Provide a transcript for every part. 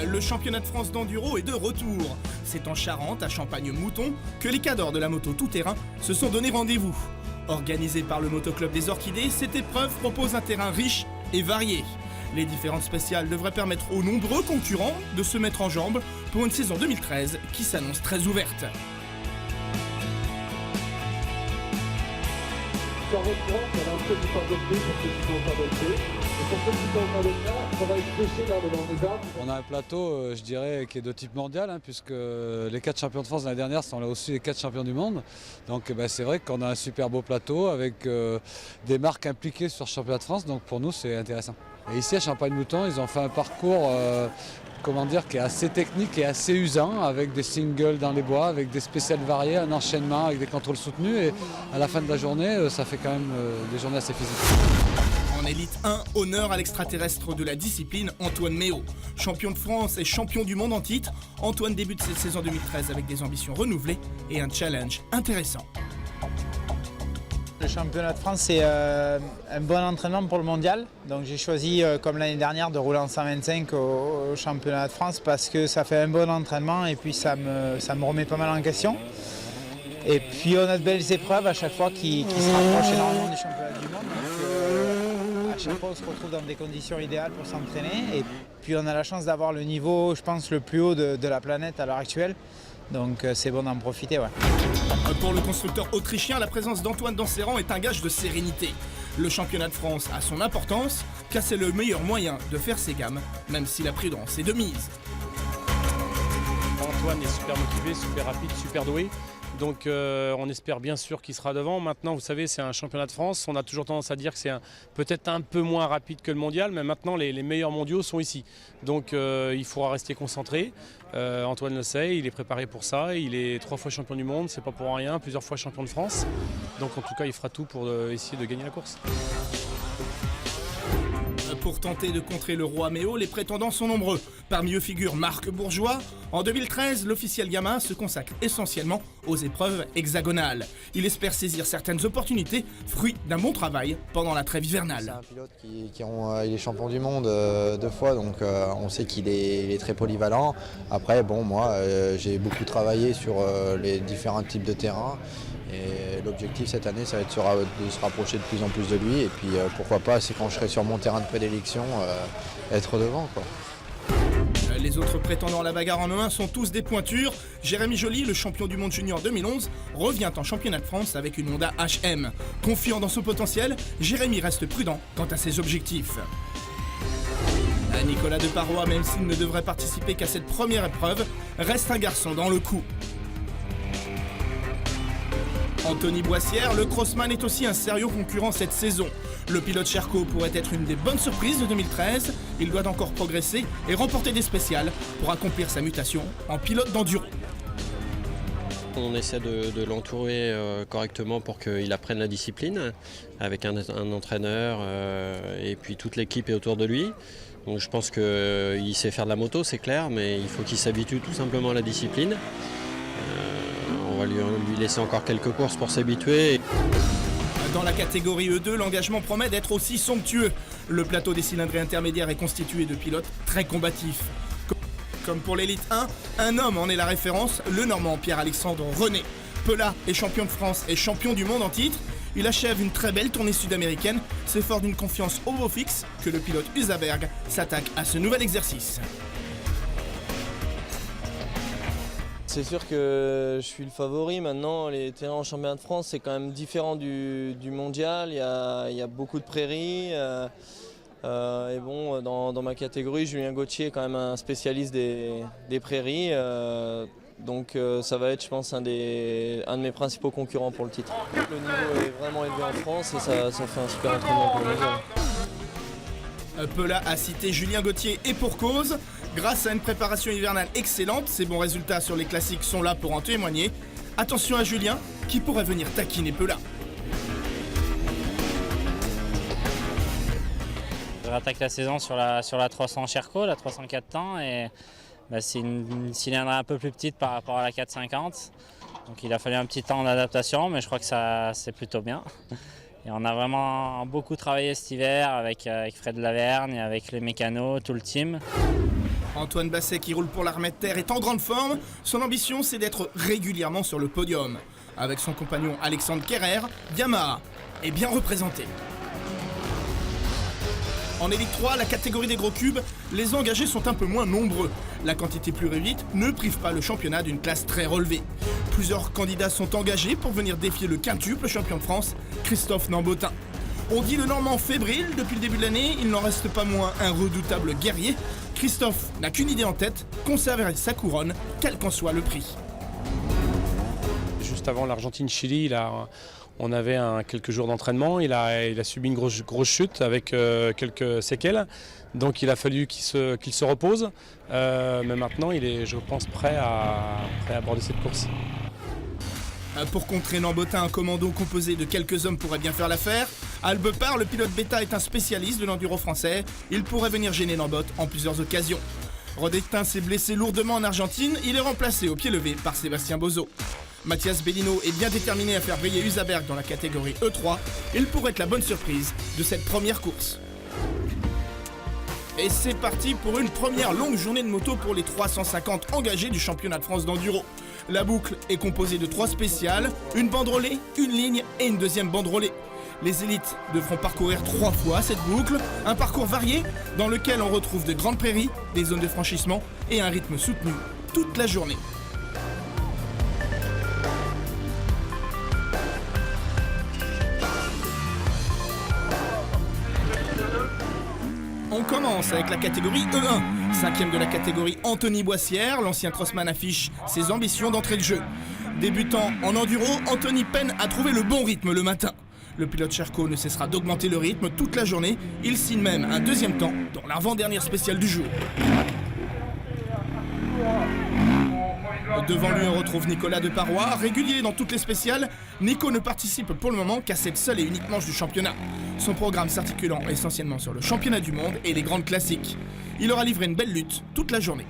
Le championnat de France d'enduro est de retour. C'est en Charente, à Champagne-Mouton, que les cadors de la moto tout-terrain se sont donné rendez-vous. Organisé par le Motoclub des Orchidées, cette épreuve propose un terrain riche et varié. Les différentes spéciales devraient permettre aux nombreux concurrents de se mettre en jambes pour une saison 2013 qui s'annonce très ouverte. Sur votre droite, il y a un peu du temps de plus pour ceux qui sont pas voltés. Et pour ceux qui sont pas voltés, ça va être pêché là devant les arbres. On a un plateau, je dirais, qui est de type mondial, puisque les 4 champions de France l'année dernière sont là aussi les 4 champions du monde. Donc c'est vrai qu'on a un super beau plateau avec des marques impliquées sur le championnat de France. Donc pour nous, c'est intéressant. Et ici à Champagne-Mouton, ils ont fait un parcours qui est assez technique et assez usant, avec des singles dans les bois, avec des spéciales variées, un enchaînement avec des contrôles soutenus. Et à la fin de la journée, ça fait quand même des journées assez physiques. En élite 1, honneur à l'extraterrestre de la discipline, Antoine Méo. Champion de France et champion du monde en titre, Antoine débute cette saison 2013 avec des ambitions renouvelées et un challenge intéressant. Le championnat de France, c'est un bon entraînement pour le mondial. Donc j'ai choisi, comme l'année dernière, de rouler en 125 au championnat de France parce que ça fait un bon entraînement et puis ça me remet pas mal en question. Et puis on a de belles épreuves à chaque fois qui se rapprochent énormément du championnat du monde. Donc à chaque fois on se retrouve dans des conditions idéales pour s'entraîner. Et puis on a la chance d'avoir le niveau, je pense, le plus haut de la planète à l'heure actuelle. Donc c'est bon d'en profiter, ouais. Pour le constructeur autrichien, la présence d'Antoine dans ses rangs est un gage de sérénité. Le championnat de France a son importance, car c'est le meilleur moyen de faire ses gammes, même si la prudence est de mise. Antoine est super motivé, super rapide, super doué. Donc on espère bien sûr qu'il sera devant. Maintenant, vous savez, c'est un championnat de France. On a toujours tendance à dire que c'est peut-être un peu moins rapide que le mondial, mais maintenant les meilleurs mondiaux sont ici. Donc il faudra rester concentré. Antoine le sait, il est préparé pour ça. Il est 3 fois champion du monde, c'est pas pour rien, plusieurs fois champion de France. Donc en tout cas, il fera tout pour essayer de gagner la course. Pour tenter de contrer le roi Méo, les prétendants sont nombreux. Parmi eux figure Marc Bourgeois. En 2013, l'officiel gamin se consacre essentiellement aux épreuves hexagonales. Il espère saisir certaines opportunités, fruit d'un bon travail pendant la trêve hivernale. C'est un pilote il est champion du monde 2 fois, donc on sait qu'il est très polyvalent. Après, bon, moi, j'ai beaucoup travaillé sur les différents types de terrains. Et l'objectif cette année, ça va être de se rapprocher de plus en plus de lui. Et puis pourquoi pas, c'est quand je serai sur mon terrain de prédilection, être devant, quoi. Les autres prétendants à la bagarre en E1 sont tous des pointures. Jérémy Joly, le champion du monde junior 2011, revient en championnat de France avec une Honda HM. Confiant dans son potentiel, Jérémy reste prudent quant à ses objectifs. Nicolas Deparois, même s'il ne devrait participer qu'à cette première épreuve, reste un garçon dans le coup. Anthony Boissière, le crossman, est aussi un sérieux concurrent cette saison. Le pilote Sherco pourrait être une des bonnes surprises de 2013. Il doit encore progresser et remporter des spéciales pour accomplir sa mutation en pilote d'enduro. On essaie de l'entourer correctement pour qu'il apprenne la discipline avec un entraîneur et puis toute l'équipe est autour de lui. Donc je pense qu'il sait faire de la moto, c'est clair, mais il faut qu'il s'habitue tout simplement à la discipline. On va lui laisser encore quelques courses pour s'habituer. Dans la catégorie E2, l'engagement promet d'être aussi somptueux. Le plateau des cylindrés intermédiaires est constitué de pilotes très combatifs. Comme pour l'élite 1, un homme en est la référence, le Normand Pierre-Alexandre René. Pela est champion de France et champion du monde en titre. Il achève une très belle tournée sud-américaine. C'est fort d'une confiance au beau fixe que le pilote Usaberg s'attaque à ce nouvel exercice. C'est sûr que je suis le favori. Maintenant, les terrains en championnat de France, c'est quand même différent du mondial. Il y a beaucoup de prairies. Et bon, dans ma catégorie, Julien Gauthier est quand même un spécialiste des prairies. Donc ça va être, je pense, un de mes principaux concurrents pour le titre. Le niveau est vraiment élevé en France et ça fait un super entraînement pour le mondial. Pela a cité Julien Gauthier et pour cause. Grâce à une préparation hivernale excellente, ses bons résultats sur les classiques sont là pour en témoigner. Attention à Julien, qui pourrait venir taquiner Pela. Je rattaque la saison sur la 300 Sherco, la 304 temps, et c'est une cylindrée un peu plus petite par rapport à la 450. Donc il a fallu un petit temps d'adaptation, mais je crois que ça c'est plutôt bien. Et on a vraiment beaucoup travaillé cet hiver avec Fred Lavergne, avec les mécanos, tout le team. Antoine Basset, qui roule pour l'armée de terre, est en grande forme. Son ambition, c'est d'être régulièrement sur le podium. Avec son compagnon Alexandre Kerrer, Yamaha est bien représenté. En Élite 3, la catégorie des gros cubes, les engagés sont un peu moins nombreux. La quantité plus réduite ne prive pas le championnat d'une classe très relevée. Plusieurs candidats sont engagés pour venir défier le quintuple champion de France, Christophe Nambotin. On dit le Normand fébrile depuis le début de l'année, il n'en reste pas moins un redoutable guerrier. Christophe n'a qu'une idée en tête, conserver sa couronne, quel qu'en soit le prix. Juste avant l'Argentine-Chili, on avait quelques jours d'entraînement, il a subi une grosse chute avec quelques séquelles, donc il a fallu qu'il se repose, mais maintenant il est, je pense, prêt à aborder cette course. Pour contrer Nambotin, un commando composé de quelques hommes pourrait bien faire l'affaire. Albepard, le pilote bêta, est un spécialiste de l'enduro français, il pourrait venir gêner Nambot en plusieurs occasions. Rodectin s'est blessé lourdement en Argentine, il est remplacé au pied levé par Sébastien Bozo. Mathias Bellino est bien déterminé à faire briller Husaberg dans la catégorie E3. Il pourrait être la bonne surprise de cette première course. Et c'est parti pour une première longue journée de moto pour les 350 engagés du championnat de France d'enduro. La boucle est composée de 3 spéciales, une bande relais, une ligne et une deuxième bande relais. Les élites devront parcourir 3 fois cette boucle, un parcours varié dans lequel on retrouve de grandes prairies, des zones de franchissement et un rythme soutenu toute la journée. On commence avec la catégorie E1. 5e de la catégorie, Anthony Boissière, l'ancien crossman, affiche ses ambitions d'entrée de jeu. Débutant en enduro, Anthony peine à trouver le bon rythme le matin. Le pilote Sherco ne cessera d'augmenter le rythme toute la journée. Il signe même un deuxième temps dans l'avant-dernière spéciale du jour. Devant lui, on retrouve Nicolas Deparois, régulier dans toutes les spéciales. Nico ne participe pour le moment qu'à cette seule et unique manche du championnat. Son programme s'articulant essentiellement sur le championnat du monde et les grandes classiques. Il aura livré une belle lutte toute la journée.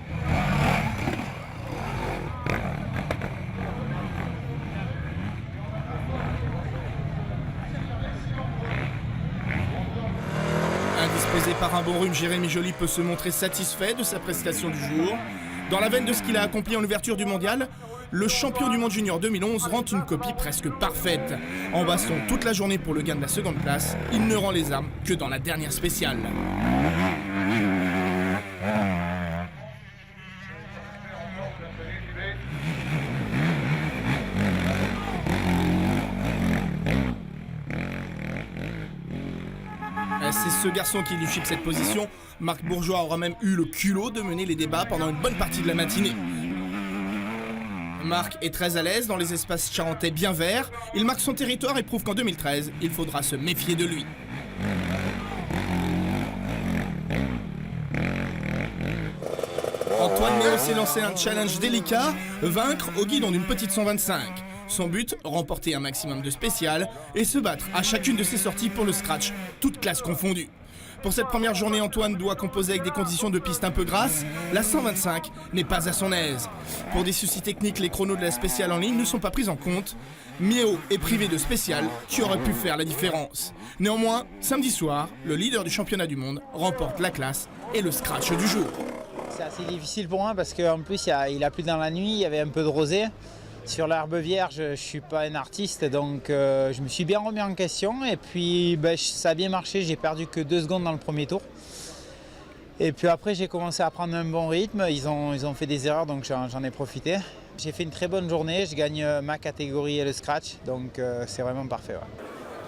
Indisposé par un bon rhume, Jérémy Joly peut se montrer satisfait de sa prestation du jour. Dans la veine de ce qu'il a accompli en ouverture du mondial, le champion du monde junior 2011 rend une copie presque parfaite. En baston toute la journée pour le gain de la seconde place, il ne rend les armes que dans la dernière spéciale. C'est ce garçon qui lui chipe cette position. Marc Bourgeois aura même eu le culot de mener les débats pendant une bonne partie de la matinée. Marc est très à l'aise dans les espaces charentais bien verts. Il marque son territoire et prouve qu'en 2013, il faudra se méfier de lui. Antoine Méo s'est lancé un challenge délicat, vaincre au guidon d'une petite 125. Son but, remporter un maximum de spéciales et se battre à chacune de ses sorties pour le scratch, toutes classes confondues. Pour cette première journée, Antoine doit composer avec des conditions de piste un peu grasses. La 125 n'est pas à son aise. Pour des soucis techniques, les chronos de la spéciale en ligne ne sont pas pris en compte. Méo est privé de spécial qui aurait pu faire la différence. Néanmoins, samedi soir, le leader du championnat du monde remporte la classe et le scratch du jour. C'est assez difficile pour moi parce qu'en plus il a plu dans la nuit, il y avait un peu de rosée. Sur l'herbe vierge, je ne suis pas un artiste, donc je me suis bien remis en question. Et puis ça a bien marché, j'ai perdu que 2 secondes dans le premier tour. Et puis après, j'ai commencé à prendre un bon rythme. Ils ont fait des erreurs, donc j'en ai profité. J'ai fait une très bonne journée, je gagne ma catégorie et le scratch, donc c'est vraiment parfait.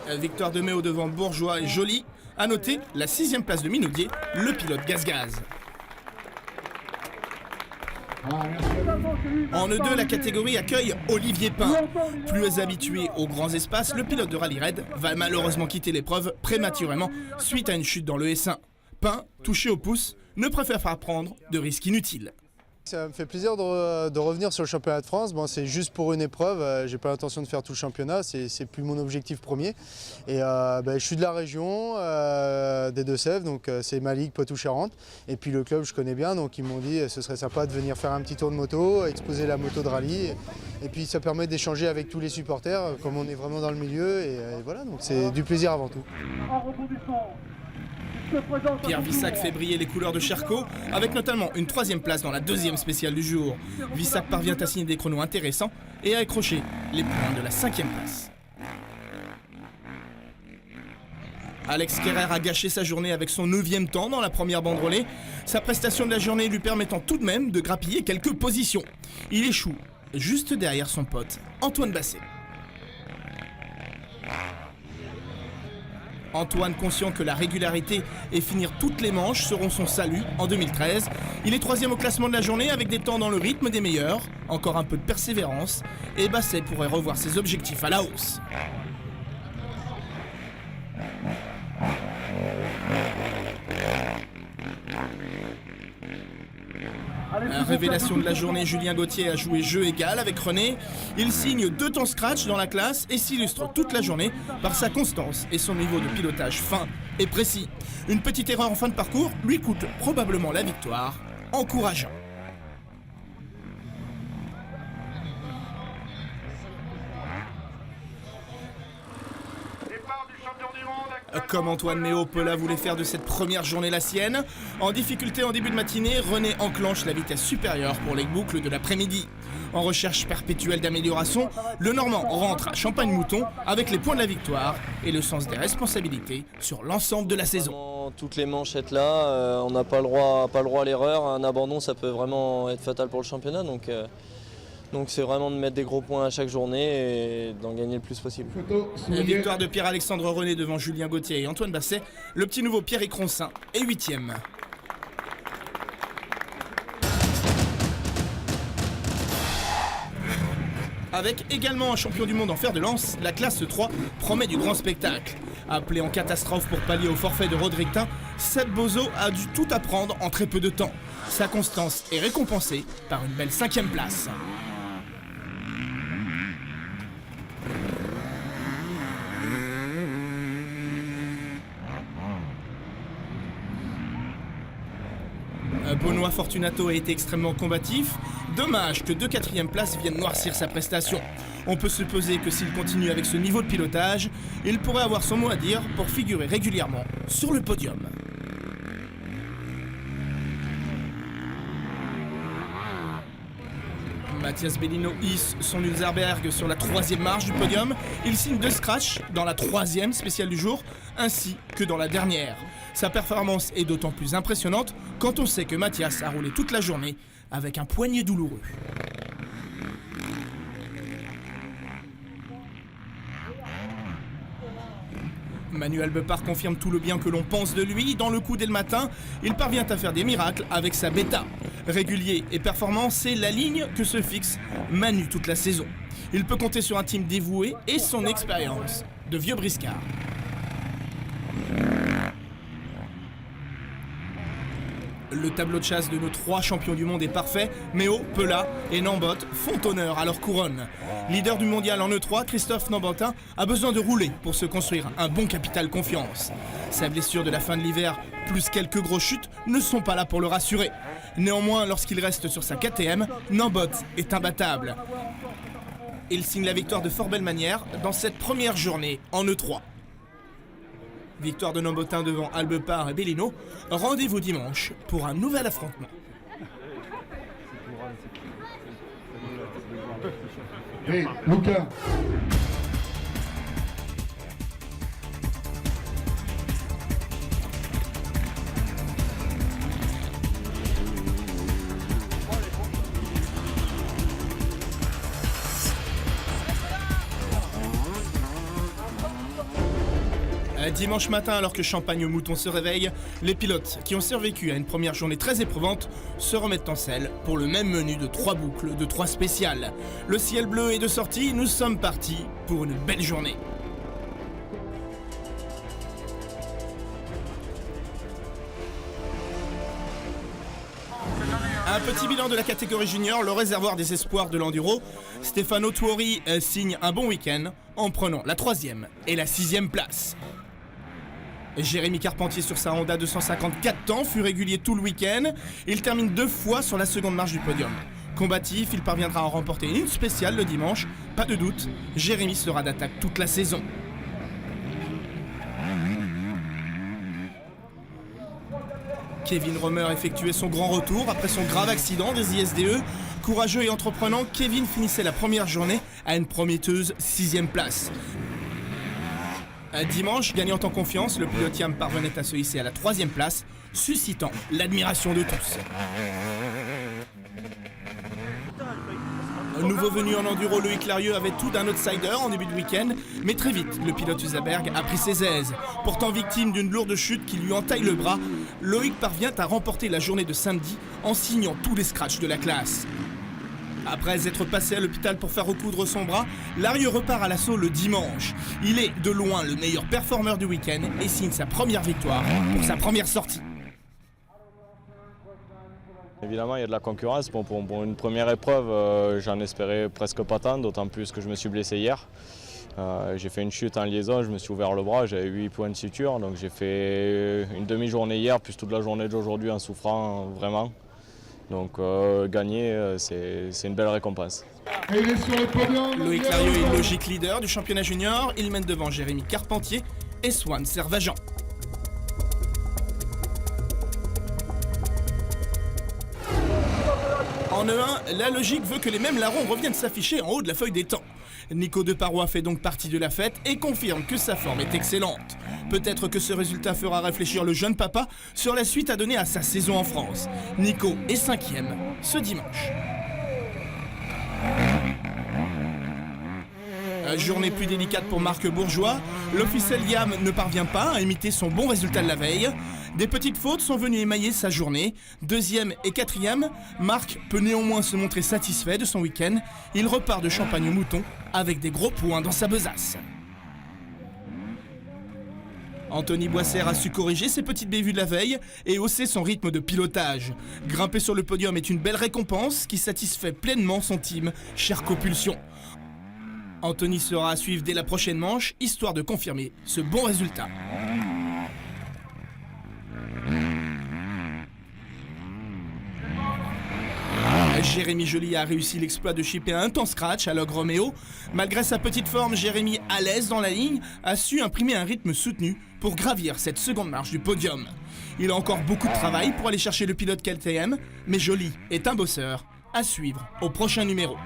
Ouais. Victoire de Méo devant Bourgeois et Joly. A noter la 6e place de Minaudier, le pilote Gaz-Gaz. En E2, la catégorie accueille Olivier Pain. Plus habitué aux grands espaces, le pilote de rallye raid va malheureusement quitter l'épreuve prématurément suite à une chute dans le S1. Pain, touché au pouce, ne préfère pas prendre de risques inutiles. Ça me fait plaisir de revenir sur le championnat de France. Bon, c'est juste pour une épreuve, j'ai pas l'intention de faire tout le championnat, c'est plus mon objectif premier. Et je suis de la région, des Deux-Sèvres, donc c'est ma ligue Poitou-Charentes. Et puis le club je connais bien, donc ils m'ont dit ce serait sympa de venir faire un petit tour de moto, exposer la moto de rallye. Et puis ça permet d'échanger avec tous les supporters, comme on est vraiment dans le milieu. Et voilà, donc c'est du plaisir avant tout. Pierre Vissac fait briller les couleurs de Charcot, avec notamment une 3e place dans la 2e spéciale du jour. Vissac parvient à signer des chronos intéressants et à accrocher les points de la 5e place. Alex Kerrer a gâché sa journée avec son 9e temps dans la première banderolée, sa prestation de la journée lui permettant tout de même de grappiller quelques positions. Il échoue juste derrière son pote Antoine Basset. Antoine, conscient que la régularité et finir toutes les manches seront son salut en 2013, il est 3e au classement de la journée avec des temps dans le rythme des meilleurs, encore un peu de persévérance, et Basset pourrait revoir ses objectifs à la hausse. La révélation de la journée, Julien Gauthier a joué jeu égal avec René. Il signe 2 temps scratch dans la classe et s'illustre toute la journée par sa constance et son niveau de pilotage fin et précis. Une petite erreur en fin de parcours lui coûte probablement la victoire. Encourageant. Comme Antoine Méo, Pela voulait faire de cette première journée la sienne. En difficulté en début de matinée, René enclenche la vitesse supérieure pour les boucles de l'après-midi. En recherche perpétuelle d'amélioration, le Normand rentre à Champagne-Mouton avec les points de la victoire et le sens des responsabilités sur l'ensemble de la saison. Toutes les manches être là, on n'a pas le droit à l'erreur. Un abandon, ça peut vraiment être fatal pour le championnat. Donc c'est vraiment de mettre des gros points à chaque journée et d'en gagner le plus possible. La victoire de Pierre-Alexandre René devant Julien Gauthier et Antoine Basset. Le petit nouveau Pierrick Roncin est 8e. Avec également un champion du monde en fer de lance, la classe 3 promet du grand spectacle. Appelé en catastrophe pour pallier au forfait de Rodrictin, Seb Bozo a dû tout apprendre en très peu de temps. Sa constance est récompensée par une belle 5e place. Benoît Fortunato a été extrêmement combatif. Dommage que 2 4e places viennent noircir sa prestation. On peut supposer que s'il continue avec ce niveau de pilotage, il pourrait avoir son mot à dire pour figurer régulièrement sur le podium. Mathias Bellino hisse son Hulzerberg sur la 3e marche du podium. Il signe 2 scratchs dans la 3e spéciale du jour, ainsi que dans la dernière. Sa performance est d'autant plus impressionnante quand on sait que Mathias a roulé toute la journée avec un poignet douloureux. Manuel Bepard confirme tout le bien que l'on pense de lui. Dans le coup dès le matin, il parvient à faire des miracles avec sa bêta. Régulier et performant, c'est la ligne que se fixe Manu toute la saison. Il peut compter sur un team dévoué et son expérience de vieux briscard. Le tableau de chasse de nos 3 champions du monde est parfait. Méo, Pela et Nambot font honneur à leur couronne. Leader du mondial en E3, Christophe Nambotin a besoin de rouler pour se construire un bon capital confiance. Sa blessure de la fin de l'hiver, plus quelques grosses chutes, ne sont pas là pour le rassurer. Néanmoins, lorsqu'il reste sur sa KTM, Nambot est imbattable. Il signe la victoire de fort belle manière dans cette première journée en E3. Victoire de Nambotin devant Albepard et Bellino. Rendez-vous dimanche pour un nouvel affrontement. Hey, Lucas. Dimanche matin, alors que Champagne-Mouton se réveille, les pilotes qui ont survécu à une première journée très éprouvante se remettent en selle pour le même menu de 3 boucles de 3 spéciales. Le ciel bleu est de sortie, nous sommes partis pour une belle journée. Un petit bilan de la catégorie junior, le réservoir des espoirs de l'enduro. Stefano Tuori signe un bon week-end en prenant la 3e et la 6e place. Jérémy Carpentier sur sa Honda 254 temps fut régulier tout le week-end. Il termine 2 fois sur la seconde marche du podium. Combatif, il parviendra à en remporter une spéciale le dimanche. Pas de doute, Jérémy sera d'attaque toute la saison. Kevin Romer effectuait son grand retour après son grave accident des ISDE. Courageux et entreprenant, Kevin finissait la première journée à une prometteuse 6e place. Dimanche, gagnant en confiance, le pilote Yam parvenait à se hisser à la 3e place, suscitant l'admiration de tous. Nouveau venu en enduro, Loïc Larieux avait tout d'un outsider en début de week-end, mais très vite, le pilote Usaberg a pris ses aises. Pourtant victime d'une lourde chute qui lui entaille le bras, Loïc parvient à remporter la journée de samedi en signant tous les scratchs de la classe. Après être passé à l'hôpital pour faire recoudre son bras, Larieux repart à l'assaut le dimanche. Il est de loin le meilleur performeur du week-end et signe sa première victoire pour sa première sortie. Évidemment, il y a de la concurrence. Bon, pour une première épreuve, j'en espérais presque pas tant, d'autant plus que je me suis blessé hier. J'ai fait une chute en liaison, je me suis ouvert le bras, j'avais 8 points de suture. Donc j'ai fait une demi-journée hier, puis toute la journée d'aujourd'hui en souffrant vraiment. Donc gagner, c'est une belle récompense. Loïc Larieux est logique leader du championnat junior. Il mène devant Jérémy Carpentier et Swan Servajan. En E1, la logique veut que les mêmes larrons reviennent s'afficher en haut de la feuille des temps. Nico Deparois fait donc partie de la fête et confirme que sa forme est excellente. Peut-être que ce résultat fera réfléchir le jeune papa sur la suite à donner à sa saison en France. Nico est 5e ce dimanche. Journée plus délicate pour Marc Bourgeois. L'officiel Yam ne parvient pas à imiter son bon résultat de la veille. Des petites fautes sont venues émailler sa journée. 2e et 4e, Marc peut néanmoins se montrer satisfait de son week-end. Il repart de Champagne au Mouton avec des gros points dans sa besace. Anthony Boisser a su corriger ses petites bévues de la veille et hausser son rythme de pilotage. Grimper sur le podium est une belle récompense qui satisfait pleinement son team Sherco Pulsion. Anthony sera à suivre dès la prochaine manche, histoire de confirmer ce bon résultat. Jérémy Joly a réussi l'exploit de chipper un temps scratch à Log Romeo. Malgré sa petite forme, Jérémy, à l'aise dans la ligne, a su imprimer un rythme soutenu pour gravir cette seconde marche du podium. Il a encore beaucoup de travail pour aller chercher le pilote KTM, mais Joly est un bosseur. À suivre au prochain numéro.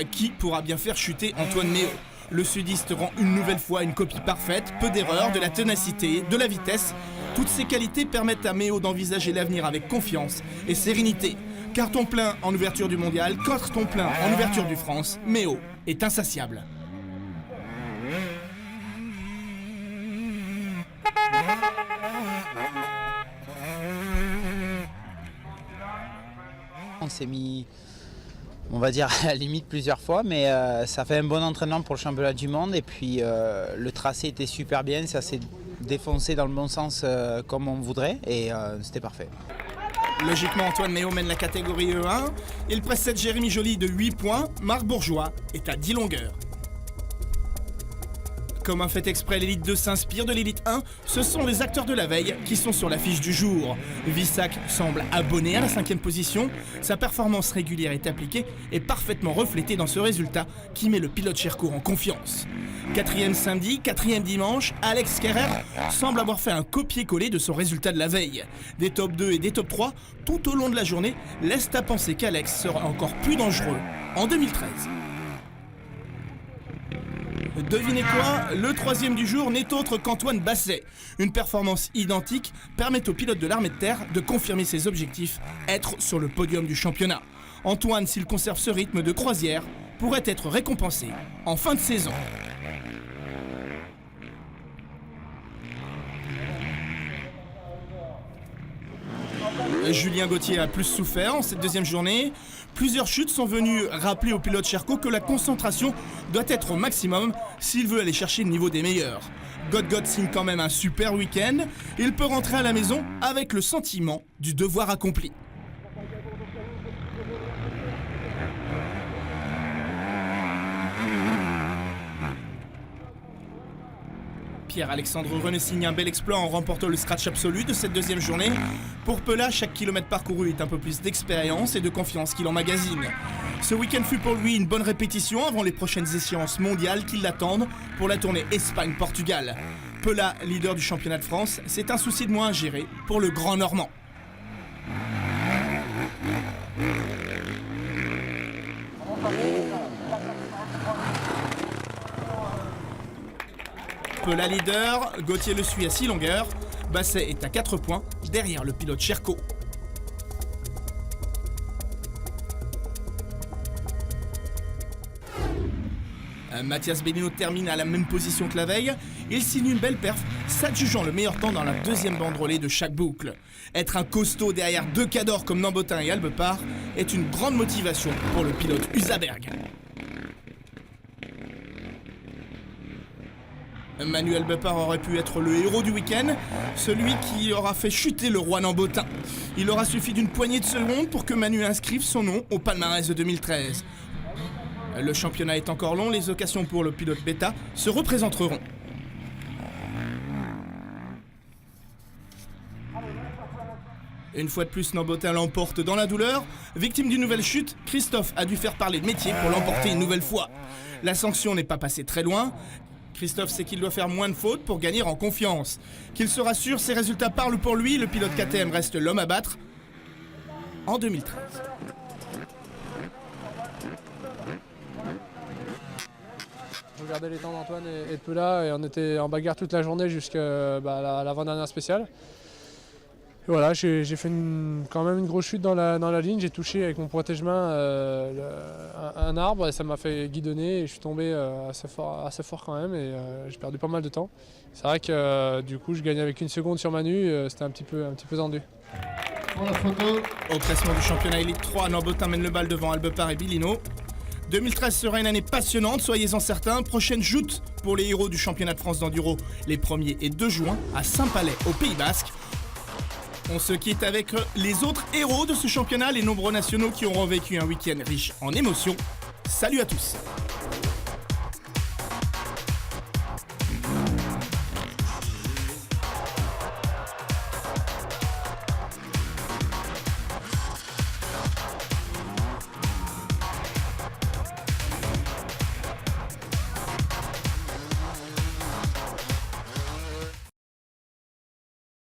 Qui pourra bien faire chuter Antoine Méo? Le sudiste rend une nouvelle fois une copie parfaite, peu d'erreurs, de la ténacité, de la vitesse. Toutes ces qualités permettent à Méo d'envisager l'avenir avec confiance et sérénité. Carton plein en ouverture du mondial, carton plein en ouverture du France, Méo est insatiable. On s'est mis, on va dire, à la limite plusieurs fois, mais ça fait un bon entraînement pour le championnat du monde. Et puis le tracé était super bien, ça s'est défoncé dans le bon sens comme on voudrait et c'était parfait. Logiquement, Antoine Méo mène la catégorie E1. Il précède Jérémy Joly de 8 points. Marc Bourgeois est à 10 longueurs. Comme un fait exprès, l'élite 2 s'inspire de l'élite 1. Ce sont les acteurs de la veille qui sont sur l'affiche du jour. Vissac semble abonné à la 5e position. Sa performance régulière est appliquée et parfaitement reflétée dans ce résultat qui met le pilote Sherco en confiance. 4e samedi, 4e dimanche, Alex Kerrer semble avoir fait un copier-coller de son résultat de la veille. Des top 2 et des top 3 tout au long de la journée laissent à penser qu'Alex sera encore plus dangereux en 2013. Devinez quoi? Le 3e du jour n'est autre qu'Antoine Basset. Une performance identique permet au pilote de l'armée de terre de confirmer ses objectifs, être sur le podium du championnat. Antoine, s'il conserve ce rythme de croisière, pourrait être récompensé en fin de saison. Julien Gauthier a plus souffert en cette deuxième journée. Plusieurs chutes sont venues rappeler au pilote Sherco que la concentration doit être au maximum s'il veut aller chercher le niveau des meilleurs. God signe quand même un super week-end. Il peut rentrer à la maison avec le sentiment du devoir accompli. Pierre-Alexandre René signe un bel exploit en remportant le scratch absolu de cette deuxième journée. Pour Pela, chaque kilomètre parcouru est un peu plus d'expérience et de confiance qu'il emmagasine. Ce week-end fut pour lui une bonne répétition avant les prochaines échéances mondiales qui l'attendent pour la tournée Espagne-Portugal. Pela, leader du championnat de France, c'est un souci de moins à gérer pour le Grand Normand. Pela leader, Gauthier le suit à 6 longueurs. Basset est à 4 points, derrière le pilote Cherco. Mathias Bellino termine à la même position que la veille. Il signe une belle perf, s'adjugeant le meilleur temps dans la deuxième banderolée de chaque boucle. Être un costaud derrière deux cadors comme Nambotin et Albepart est une grande motivation pour le pilote Husaberg. Manu Albepart aurait pu être le héros du week-end, celui qui aura fait chuter le roi Nambotin. Il aura suffi d'une poignée de secondes pour que Manu inscrive son nom au palmarès de 2013. Le championnat est encore long, les occasions pour le pilote Beta se représenteront. Une fois de plus, Nambotin l'emporte dans la douleur. Victime d'une nouvelle chute, Christophe a dû faire parler de métier pour l'emporter une nouvelle fois. La sanction n'est pas passée très loin. Christophe sait qu'il doit faire moins de fautes pour gagner en confiance. Qu'il se rassure, ses résultats parlent pour lui. Le pilote KTM reste l'homme à battre en 2013. Je regardais les temps d'Antoine et de Pela et on était en bagarre toute la journée jusqu'à l'avant-dernière spéciale. Et voilà, j'ai fait quand même une grosse chute dans la ligne. J'ai touché avec mon protège-main un arbre et ça m'a fait guidonner et je suis tombé assez fort quand même et j'ai perdu pas mal de temps. C'est vrai que du coup je gagnais avec 1 seconde sur Manu, c'était un petit peu tendu. Au classement du championnat Elite 3, Nambotin mène le bal devant Albepart et Bellino. 2013 sera une année passionnante, soyez-en certains. Prochaine joute pour les héros du championnat de France d'enduro les 1er et 2 juin à Saint-Palais au Pays Basque. On se quitte avec les autres héros de ce championnat, les nombreux nationaux qui auront vécu un week-end riche en émotions. Salut à tous!